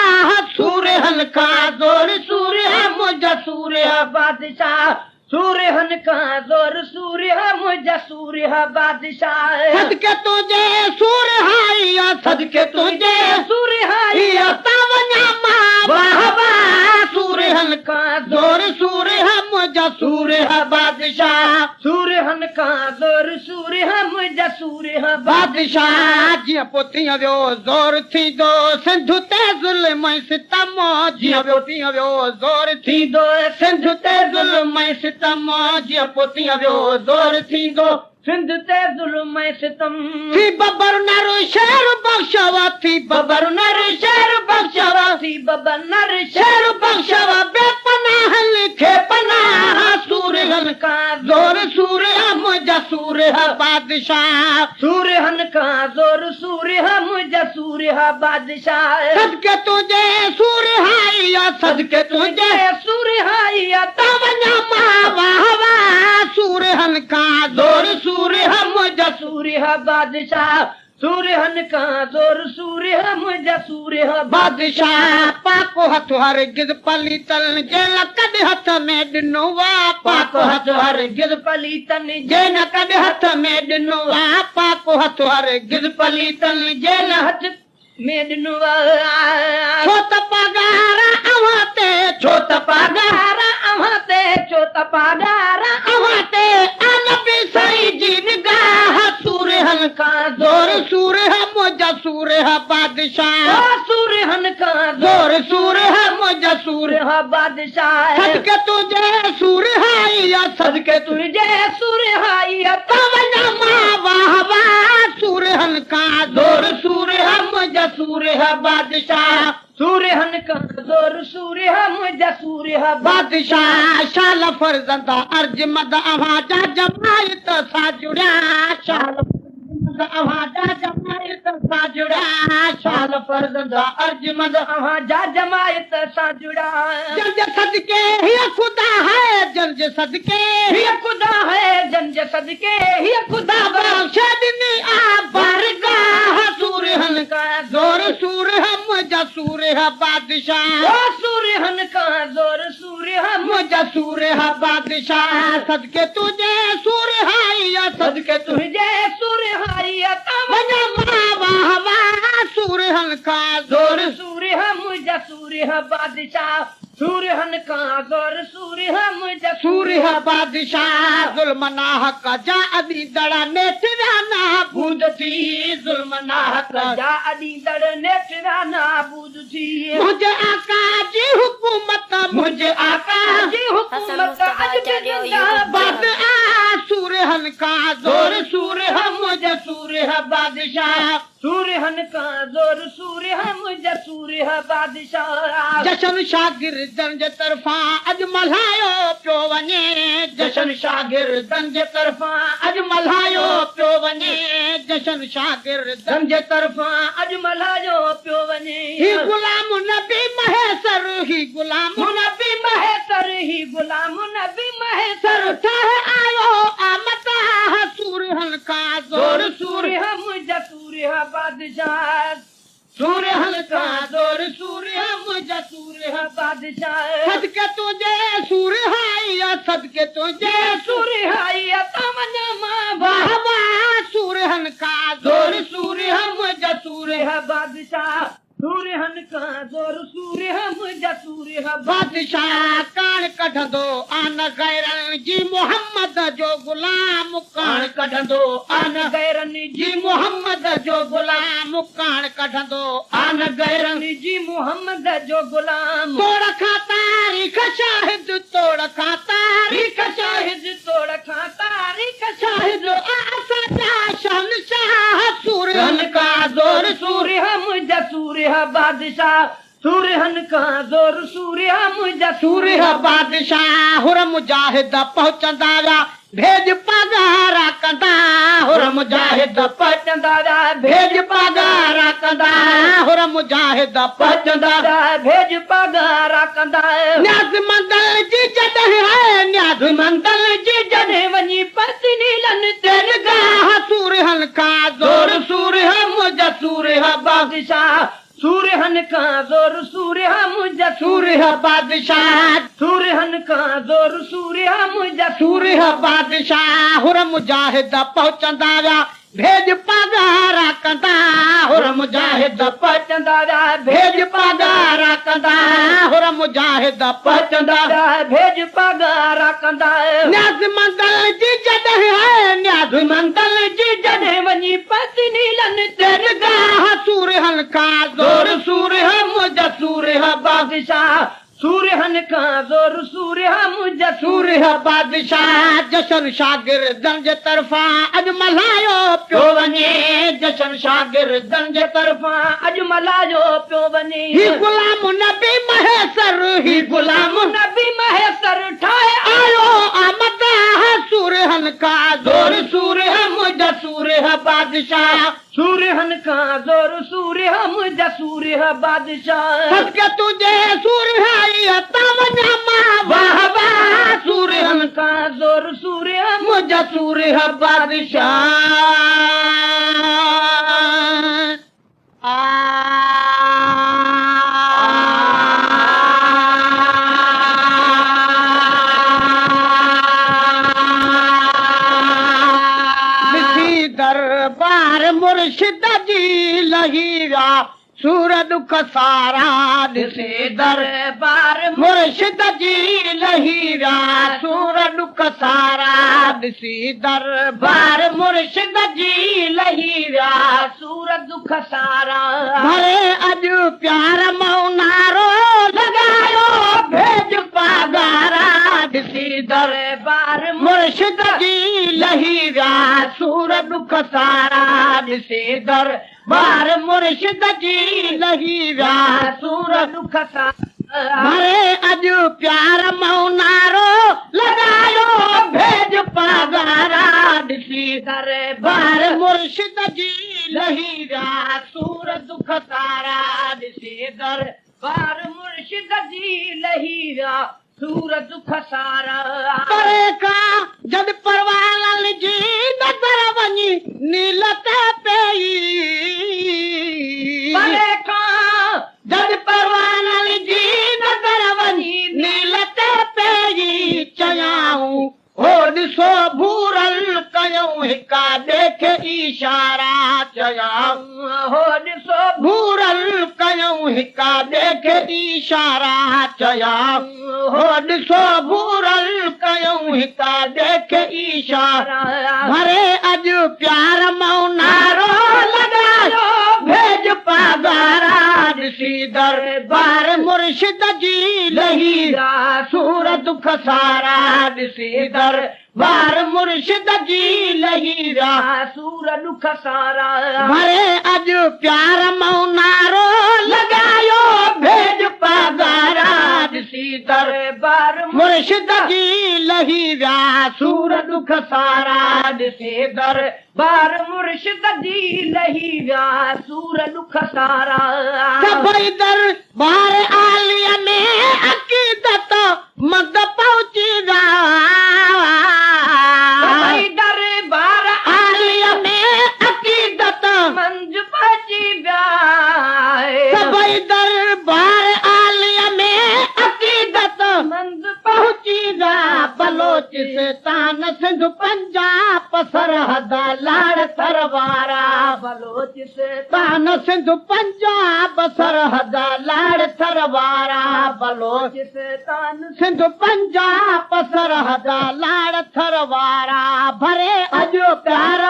सूरहन का जोर सूरह मुंहिंजा सूरह बादशाह सूरहन का जोर सूरह मुंहिंजा सूरह बादशाह सदके तुंहिंजे सूरहाई सदके तुंहिंजे सूरहाई तावञा मां वाह वाह सूरहन का जोर सूरह मुंहिंजा सूरह बादशाह सूरहन का जोर सूरह मुंहिंजा सूरह बादशाह जीअं पोइ तीअं वियो ज़ोर थींदो सिंध ते ज़ुल्म ऐं सितम जीअं वियो तीअं वियो ज़ोर थींदो सिंध ते ज़ुल्म ऐं सितम जीअं पोइ तीअं वियो ज़ोर थींदो सिंध ते ज़ुल्म ऐं सितम थी बबर नर शेर बख्शवा थी बबर नर शेर बख्शवा थी बबर नर शेर बख्शवा बेपनाह लिखे पनाह सूरहन का जोर सूरह मुंहिंजा सूरह बादशाह सूरहन का जोर सूरह मुंहिंजा सूरह बादशाह सदके तुंहिंजे सूरहाई सदके तुंहिंजे सूरहाई तावञा मां वाह वाह सूरहन का जोर सूरह मुंहिंजा सूरह बादशाह सूरहन का जोर सूरह मुंहिंजा सूरह बादशाह पाको हथ हरगिज़ पलीतन जेल कॾहिं हथ में ॾिनो वा पाको हथ हरगिज़ पलीतन जेल कॾहिं हथ में ॾिनो वा पाको हथ हरगिज़ पलीतन जेल हथ में ॾिनो छो त पगार अव्हां ते छो त पगार अव्हां ते छो त पगार अव्हां ते अनबी साईं जी निगाह सूरहन का जोर सूरह मुंहिंजा सूरह बादशाह सूरहन का जोर सूरह मुंहिंजा सूरह बादशाह सदके तुंहिंजे सूरहाई सदके तुंहिंजे सूरहाई तावञा मां वाह वाह सूरहन का जोर सूरह मुंहिंजा सूरह बादशाह सूरहन का जोर सूरह मुंहिंजा सूरह बादशाह शाल फर्ज़ंदा अर्ज मद अव्हां जा जमायत सां जुड़िया शाल अव्हां जा जमायत सां जुड़िया शाल फर्ज़ंदा अर्ज मद अव्हां जा जमायत सां जुड़ा जंज सदके हीअ खुदा है जंज सदके हीअ खुदा है जंज सदके हीअ खुदा बख्शे ॾिनी आ बारगाह सूरहन का जोर सूरह मुंहिंजा सूरह बादशाह सूरहन का जोर सूरह मुंहिंजा सूरह बादशाह सदके तुंहिंजे सूरहाई सदके तुंहिंजे सूरहाई वञा मां वाह वाह सूरहन का जोर सूरह मुंहिंजा सूरह बादशाह सूरहन का जोर सूरह मुंहिंजा सूरह बादशाह ज़ुल्म नाहक जा अदी दड़ा नेठिरा नाबूद थी ज़ुल्म नाहक जा अदी दड़ नेठिरा नाबूद थी मुंहिंजे आका जी हुकूमत मुंहिंजे आका जी हुकूमत अॼु जिंदाबाद आ सूरहन का जोर सूरह मुंहिंजा सूरह बादशाह सूरहन का जोर सूरह मुंहिंजा सूरह बादशाह जशन शागिर्दनि जे तरफ़ां अॼु मल्हायो पियो वञे जशन शागिर्दनि जे तरफ़ां अॼु मल्हायो पियो वञे जशन शागिर्दनि जे तरफ़ां अॼु मल्हायो पियो वञे ही गुलाम नबी महेसर ही गुलाम नबी महेसर ही गुलाम नबी महेसर ठाहे आयो आमता सूरहन का जोर सूरह मुंहिंजा सूरह बादशाह सूरहन का जोर सूरह मुंहिंजा सूरह बादशाह सदके तुंहिंजे सूरहाई सदके तुंहिंजे सूरहाई तवञा मां वाह वाह सूरहन का जोर सूरह मुंहिंजा सूरह बादशाह सूरहन का जोर सूरह मुंहिंजा सूरह बादशाह कान कढंदो आन गैरन जी मोहम्मद जो गुलाम कान कढंदो आन गैरन जी मोहम्मद जो गुलाम कान कढंदो आन गैरन जी मोहम्मद जो गुलाम तोड़ खा तारीख़ शाहिद तोड़ खा तारीख़ शाहिद तोड़ खा तारीख़ शाहिद असांजा शहनशाह सूरहन का जोर सूरह मुंहिंजा सूरह बादशाह सूरहन का ज़ोर सूर्या मुंहिंजा सूर्य बादशाह हुर मुजाहिद पहुचंदा विया भेज पगारा कंदा हुर मुजाहिद पचंदा विया भेज पगारा कंदा हुर मुजाहिद पचंदा विया भेज पगारा कंदा न्याज़ मंदल जी जॾहिं आहे न्याज़ मंदल जी जॾहिं वञी पत्नी लन दरगाह सूरहन का ज़ोर सूर्य मुंहिंजा सूर्य बादशाह सूरहन का ज़ोर सूर्या मुंहिंजा सूर्य बादशाह सूरहन का ज़ोर सूर्या मुंहिंजा सूर्य बादशाह हुर मुजाहिद पहुचंदा विया भेज पगारा कंदा हुर मुजाहिद पचंदा विया भेज पगारा कंदा हुर मुजाहिद पचंदा विया भेज पगारा कंदा न्याज़ मंदल जी जॾहिं आहे न्याज़ मंदल जी जॾहिं वञी पत्नी लन दरगाह सूरहन का ज़ोर सूर्य मुंहिंजा सूर्य बादशाह सूरहन का ज़ोर सूर्या मुंहिंजा सूर्य बादशाह जशन शागिर्दनि जे तरफ़ां अॼु मल्हायो पियो वञे जशन शागिर्दनि जे तरफ़ां अॼु मल्हायो पियो वञे ही गुलाम नबी महेसर ही गुलाम नबी महेसर ठाहे आयो आमद सूरहन का ज़ोर सूर्य मुंहिंजा सूर्य बादशाह सूरहन का ज़ोर सूर्या मुंहिंजा सूर्य बादशाह सदके तुझे सूर्य तवञा मां वाह वाह सूरहन का ज़ोर सूर्या मुंहिंजा सूर्य बादशाह दरबार मुर्शिद जी लहीरा सूर दुख सारा ॾिसे दरबार मुर्शिद जी लहीरा सूर दुख सारा ॾिसी दरबार मुर्शिद जी लहीरा सूर दुख सारा भरे अॼु प्यार मौनारो लॻायो भेज पगारा ॾिसी दरबार मुर्शिद जी लहीरा सूर दुख सारा ॾिसे दरबार मुर्शिद जी लहीरा सूर दुख सारा भरे अॼु प्यार मौनारो लॻायो भेज पगारा ॾिसी दरबार मुर्शिद जी लहीरा सूर दुख सारा ॾिसे दरबार मुर्शिद जी लहीरा सूर दुख सारा परे का जद परवान जी नज़र वञी नीलत पई परे का जद परवान जी नज़र वञी नीलत पई चयाऊं हो ॾिसो भूरल कयूं हिका देख इशारा चयाऊं हो ॾिसो भूरल कयूं हिका देख इशारा चयाऊं हो ॾिसो भूरल कयूं हिका देख इशारा भरे अॼु प्यार मौनारो लॻायो भेज पगारा ॾिसी दरबार मुर्शिद जी लहीरा सूर दुख सारा ॾिसी दरबार मुर्शिद जी लहीरा सूर दुख सारा भरे अॼु प्यार मौनारो लॻायो भेज पगारा ॾिसी दरबार मुर्शिद जी लहीरा सूर दुख सारा ॾिसे दरबार मुर्शिद जी लहीरा सूर दुख सारा सभई दरबार आलिया में अक़ीदत मद पहुची सभई दरबार आलिया में अक़ीदत मंझ पहुची विया सभई दरबार आलिया में अक़ीदत मंझ पहुची विया बलोचिस्तान सिंध पंजाब सरहद लाड़ थरवारा बलोचिस्तान तान सिंध पंजाब सरहद लाड़ थरवारा बलोचिस्तान सिंध पंजाब सरहद लाड़ थरवारा भरे अॼु प्यार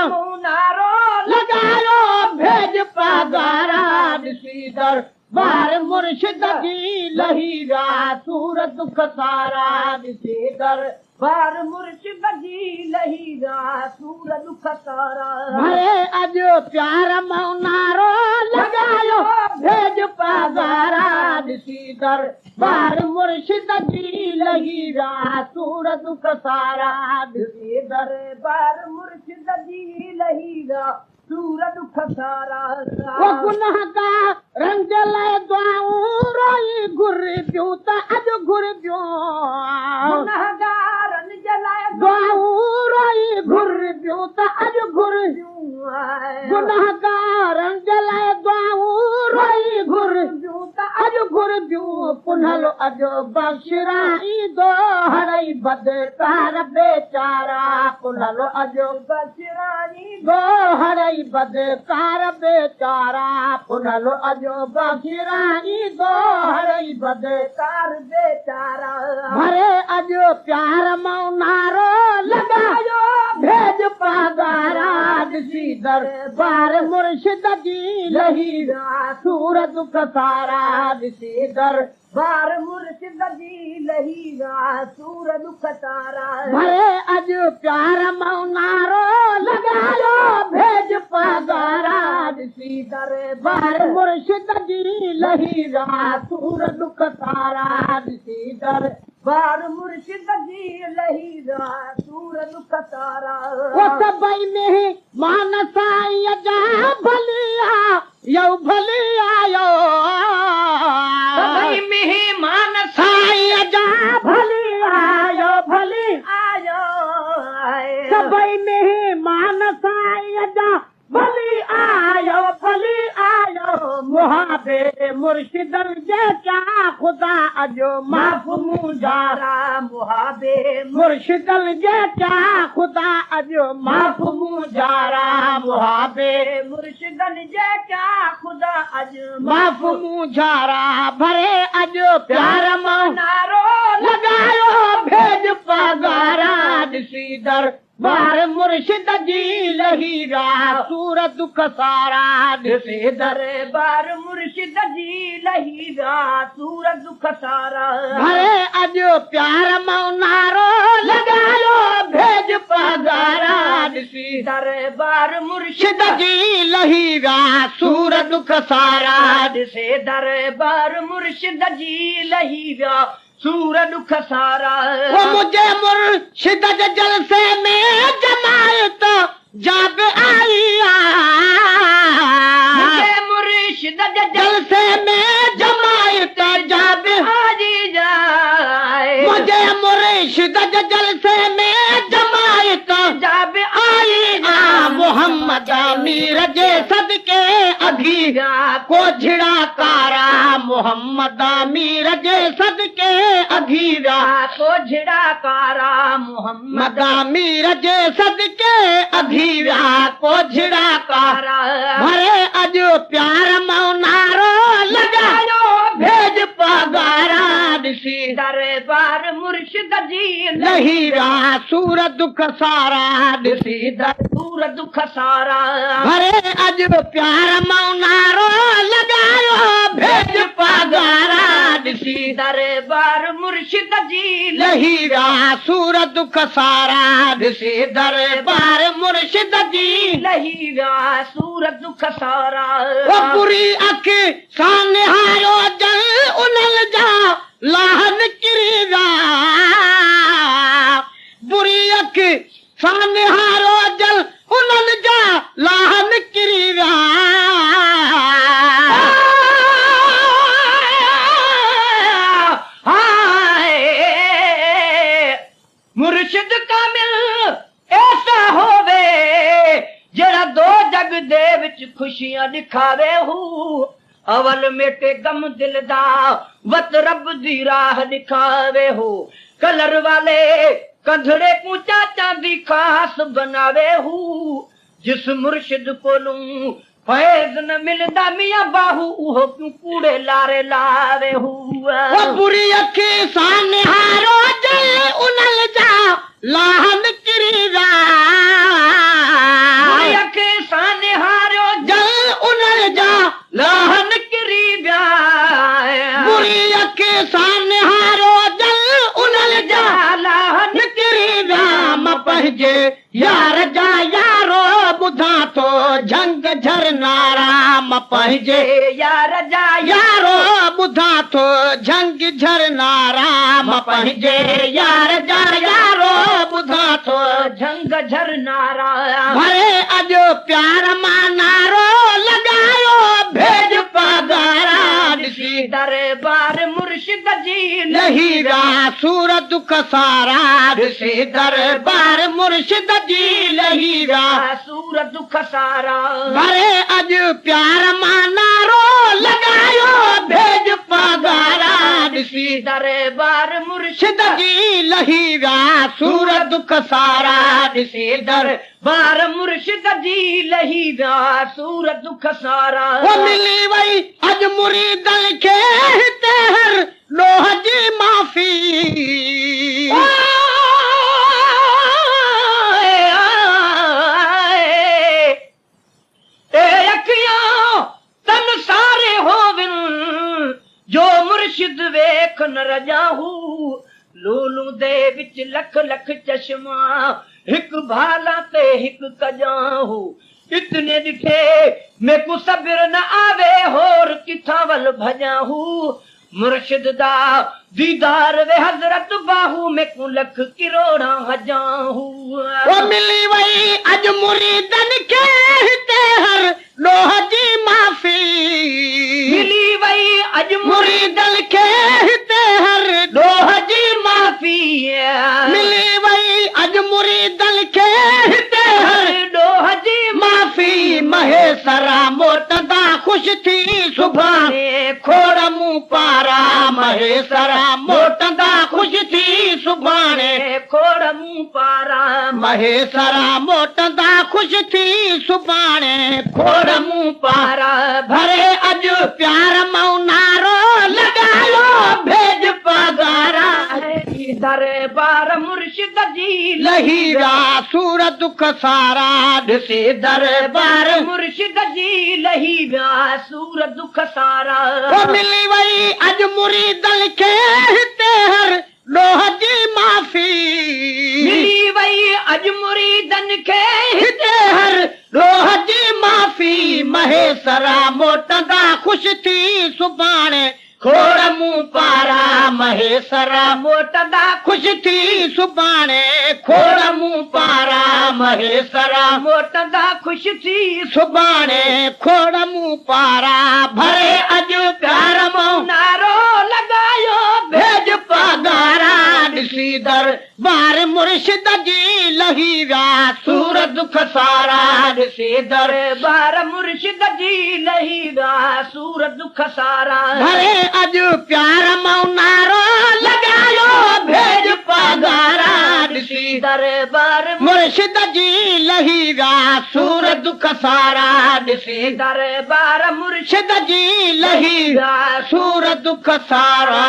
नारो लॻायो भेज पगारा ॾिसी दरबार मुर्शिद जी लहीरा सूर दुख सारा ॾिसी दरबार बार मुर्शिद जी लहीरा सूर दुख तारा भरे अॼु प्यार मौनारो लॻायो भेज पगारा ॾिसी दर बार मुर्शिद जी लहीरा सूर दुख सारा ॾिसी दर बार मुर्शिद जी लहीरा सूर दुख सारा वो गुनाह का रंग लाइ दुआऊं रोई घुर पियूं त अॼु घुर पियूं गुनहगारनि जे लाइ दुआऊं रोई घुर पियूं त अॼु घुर गुनाहगारनि जे लाइ दुआऊं रोई घुर पियूं त अॼु घुर पियूं पुनल अॼु बख़्शराई दो हड़ई बदकार बेचारा पुनल अॼु बशरानी दो हड़ई बदकार बेचारा पुनल अॼु बख़्शराई दो हड़ई बदकार कार बेचारा भरे अॼु प्यार मौनारो लॻायो भेज पगारा ॾिसी दरबार मुर्शिद जी लहीरा सूर दुख सारा ॾिसी बार मुर्शिद जी लहीरा सूर दुख तारा भरे अॼु प्यार मौनारो लॻायो भेज पगारा ॾिसी दरबार मुर्शिद जी लहीरा सूर दुख सारा ॾिसी बार मुर्शिद जी लहीरा सूर दुख तारा वो सभई में मान साईं जा भलिया यो भलिया यो सभई मेहमान साईं जा भलिया यो भली आयो सभई में मान साईं जा भली आयो मुहाबे मुर्शिदन जे क्या खुदा अजो माफ़ मुजारा मुहाबे मुर्शिदन जे क्या खुदा अजो माफ़ मुजारा मुहाबे मुर्शिदन जे क्या खुदा अज माफ़ मुजारा भरे अजो प्यार नारो लगायो भेज पगारा ॾिसी दर बार मुर्शिद जी लहीरा सूर दुख सारा ॾिसी दर बार मुर्शिद जी लहीरा सूर दुख सारा भरे अॼु प्यार मौनारो लॻायो भेज पगारा ॾिसी दरबार मुर्शिद मुर्शिद जी लहीरा सूर दुख सारा ॾिसे दरबार मुर्शिद जी लहीरा सूर दुख सारा वो मुझे मुर्शिद जे जलसे में जमायत जब आई मुझे मुर्शिद जे जलसे में जमायत जब हाजी जाए मुझे मुर्शिद जे जलसे में जमायत जब आई मोहम्मद अमीर जे सदके अधीरा को झिड़ा कारा मोहम्मद अमीर जे सदके अधीरा को झिड़ा कारा मोहम्मद मदा मीर जे सदके अधीरा को झिड़ा कारा भरे अॼु प्यार मौनारो लॻायो भेज पगारा ॾिसी दरबार मुर्शिद जी लहीरा सूर दुख सारा ॾिसी सूर दुख सारा भरे अॼु प्यार मौनारो लॻायो भेज पगारा ॾिसी दरबार मुर्शिद जी लहीरा सूर दुख सारा ॾिसी दरबार मुर्शिद जी लहीरा सूर दुख सारा वो बुरी अख सां निहारो जल उनल जा लाहन किरी विया बुरी अख सां निहारो जल उनल जा लाहन किरी विया मुर्शिद कामिल ऐसा होवे जरा दो जग दे विच खुशियां दिखावे हू अवल मेटे गम दिल दा वत रब दी राह दिखावे हो कलर वाले कंधड़े को चाचा दी खास बनावे हू जिस मुर्शिद कोलू फैज न मिलदा मियां बाहू उहो क्यों कूड़े लारे लावे हू वो बुरी अखी सां निहारो जल उनल जा लाहन किरी विया अखे सां निहारियो जल उनल जा लाहन किरी विया बुरी अखी सां निहारो जल उनल जा लाहन किरी पंहिंजे यार जा यारो ॿुधां थो झंग झरनारा मां पंहिंजे यार जा यारो ॿुधां थो झंग झरनारा मां पंहिंजे यार जा यारो ॿुधां थो झंग झरनारा भरे अॼु प्यार मां नारो लॻायो भेज पगारा ॾिसी दरबार मुर्शिद जी लही विया सूर दुख सारा ॾिसी दरबार मुर्शिद जी लही विया सूर दुख सारा भरे अॼु प्यार मां नारो लॻायो भेज पगारा ॾिसी दरबार मुर्शिद मुर्शिद जी लही विया सूर दुख सारा ॾिसी बार मुर्शिद जी लही विया सूर दुख सारा वो मिली वई अॼु मुरीदन खे हिते हर लोह जी माफ़ी तन सारे होविन जो मुर्शिद वेख न रजाहू लोलू दे विच लख लख चश्मा हिक भाला ते हिक कजाहू इतने दिखे मैं को सब्र न आवे होर किथा वल भजाहू मुर्शिद दा दीदार वे हजरत बाहू में को लख किरोड़ा हजाहू वो मिली वई अॼु मुरीदन खे हिते हर लोह जी माफ़ी मिली वई अॼु मुरीदन खे हिते हर लोह जी माफ़ी मिली वई अॼु मुरीदन खे हिते हर लोह जी माफ़ी महेसरा मोटंदा ख़ुशि थी सुभाणे खोड़ मूं पारा महेसरा मोटंदा ख़ुशि थी सुभाणे खोड़ मुंह पारा महेसरा मोटंदा ख़ुशि थी सुभाणे खोड़ मूं पारा भरे अॼु प्यार मां नारो लॻायो भेज पगारा दरबार मुर्शिद जी लही विया सूर दुख सारा ॾिसी दरबार मुर्शिद जी लही विया सूर दुख सारा वो मिली वई अॼु मुरीदन खे हिते हर लोह जी माफ़ी मिली वई अॼु मुरीदन खे हिते हर लोह जी माफ़ी महेसरा मोटंदा ख़ुशि थी सुभाणे खोड़ मूं पारा महेसरा मोटंदा ख़ुशि थी सुभाणे खोड़ मूं पारा महेसरा मोटंदा ख़ुशि थी सुभाणे खोड़ मूं पारा भरे अॼु प्यार मां नारो लॻायो भेज पगारा ॾिसी दरबार मुर्शिद जी लही विया सूर दुख सारा ॾिसी दरबार मुर्शिद जी लही विया सूर दुख सारा भरे अॼु प्यार मां नारो लॻायो भेज पगारा ॾिसी दरबार मुर्शिद जी लही विया सूर दुख सारा ॾिसी दरबार मुर्शिद मुर्शिद जी लही विया सूर दुख सारा